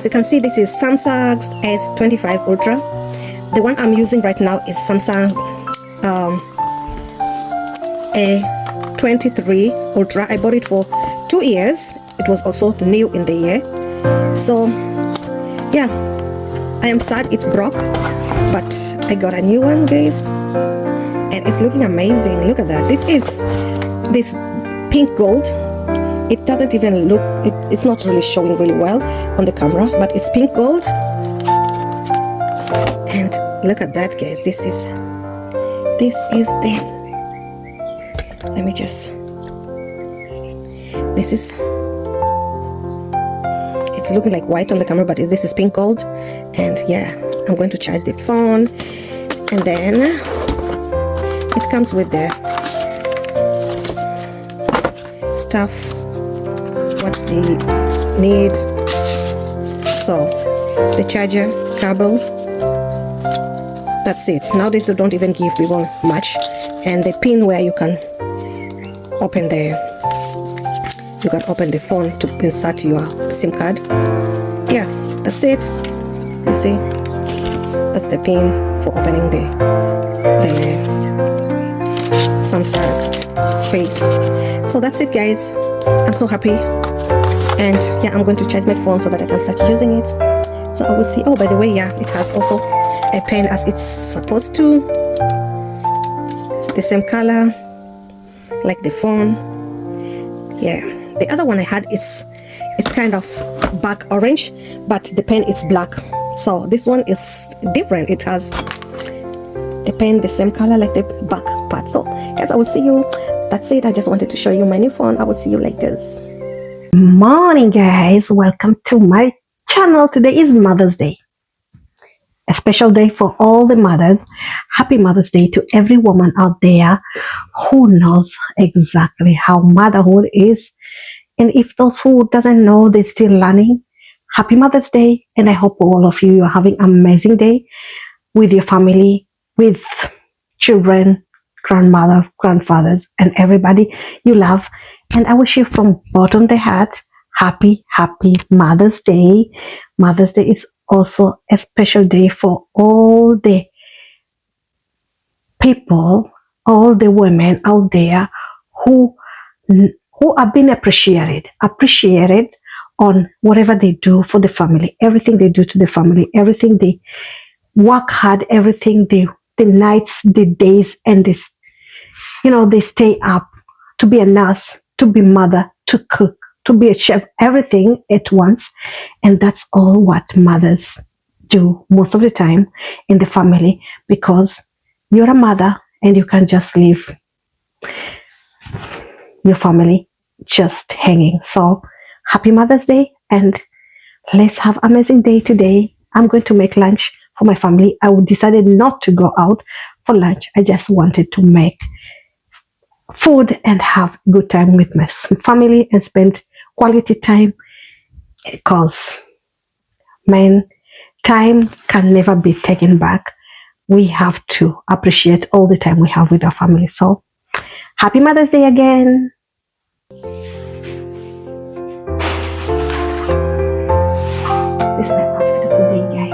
as you can see, this is Samsung's S25 Ultra. The one I'm using right now is Samsung A23 Ultra. I bought it for 2 years. It was also new in the year. So yeah, I am sad it broke, but I got a new one, guys, and it's looking amazing. Look at that. This is this pink gold. It doesn't even look, it's not really showing really well on the camera, but it's pink gold. And look at that, guys. This is the, let me just, this is, it's looking like white on the camera, but this is pink gold. And yeah, I'm going to charge the phone, and then it comes with the stuff what they need. So the charger cable, that's it. Nowadays they don't even give people much. And the pin where you can open the phone to insert your SIM card. Yeah, that's it. You see, that's the pin for opening the Samsung space. So that's it, guys. I'm so happy. And yeah, I'm going to charge my phone so that I can start using it. So I will see. Oh, by the way, yeah, it has also a pen as it's supposed to, the same color like the phone. Yeah, the other one I had, it's kind of dark orange, but the pen is black. So this one is different. It has the pen the same color like the back part. So guys, I will see you. That's it. I just wanted to show you my new phone. I will see you later. Morning, guys. Welcome to my channel. Today is Mother's Day. A special day for all the mothers. Happy Mother's Day to every woman out there who knows exactly how motherhood is. And if those who doesn't know, they're still learning. Happy Mother's Day. And I hope all of you are having an amazing day with your family, with children, grandmother, grandfathers, and everybody you love. And I wish you from bottom of the heart, happy Mother's Day. Mother's Day is also a special day for all the people, all the women out there who are being appreciated on whatever they do for the family, everything they do to the family, everything they work hard, everything the nights, the days, and this, they stay up to be a nurse, to be mother, to cook, to be a chef, everything at once. And that's all what mothers do most of the time in the family, because you're a mother and you can't just leave your family just hanging. So happy Mother's Day, and let's have an amazing day today. I'm going to make lunch for my family. I decided not to go out for lunch. I just wanted to make food and have a good time with my family and spend quality time, because time can never be taken back. We have to appreciate all the time we have with our family. So happy Mother's Day again. This is my outfit of the day, guys.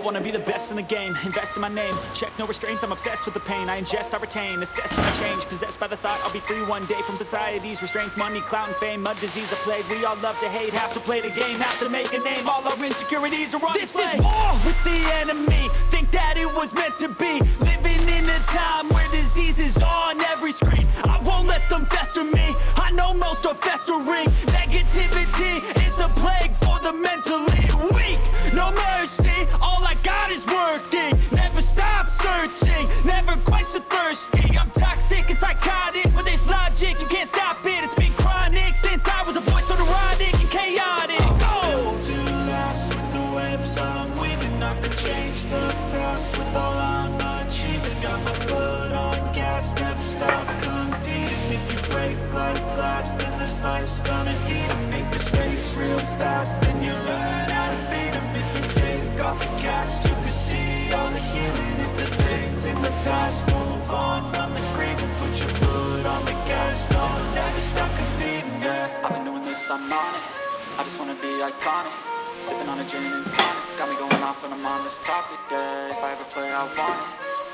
wanna be the best in the game, invest in my name, check no restraints, I'm obsessed with the pain. I ingest, I retain, assess and I change, possessed by the thought I'll be free one day from society's restraints. Money, clout and fame, mud, disease, a plague. We all love to hate, have to play the game, have to make a name. All our insecurities are on display. This is war with the enemy, think that it was meant to be. Living in a time where disease is on every screen. I won't let them fester me, I know most are festering. Negativity is a plague for the mentally weak. No mercy, all I got is working. Never stop searching, never quench the thirsty. I'm toxic and psychotic, with this logic you can't stop it. It's been chronic since I was a boy, so neurotic and chaotic. Built to last with the webs I'm weaving. I could change the past with all I'm achieving. Got my foot on gas, never stop competing. If you break like glass, then this life's gonna eat 'em. Make mistakes real fast, then you learn how to beat 'em. If you take off the cast, you can see all the healing. If the pain's in the past, move on from the grave and put your foot on the gas. No, never stop competing, yeah. I've been doing this, I'm on it. I just wanna be iconic. Sipping on a gin and tonic, got me going off when I'm on this topic, yeah. If I ever play, I want it.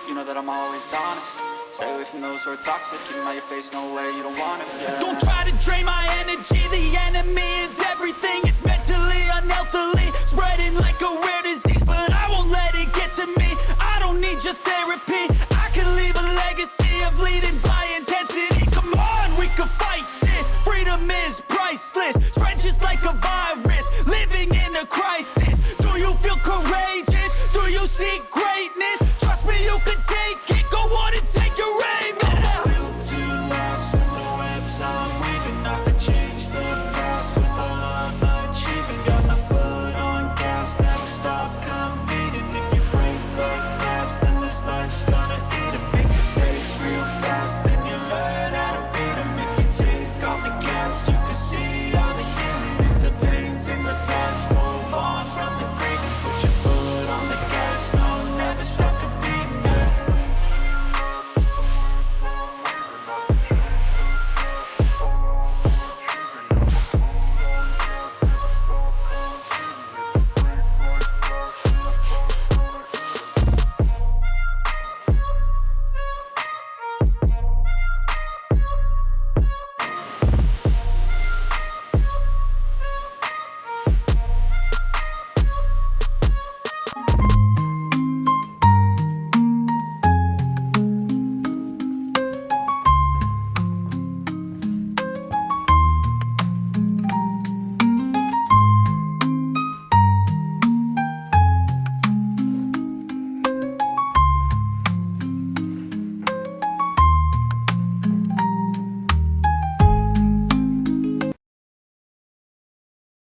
You know that I'm always honest. Stay away from those who are toxic. Keep them out your face, no way, you don't want it, yeah. Don't try to drain my energy. The enemy is everything. It's mentally, unhealthily, spreading like a rare disease. But I won't let it get to me. I don't need your therapy. I can leave a legacy of leading by intensity. Come on, we can fight this. Freedom is priceless. Spread just like a virus. Living in a crisis.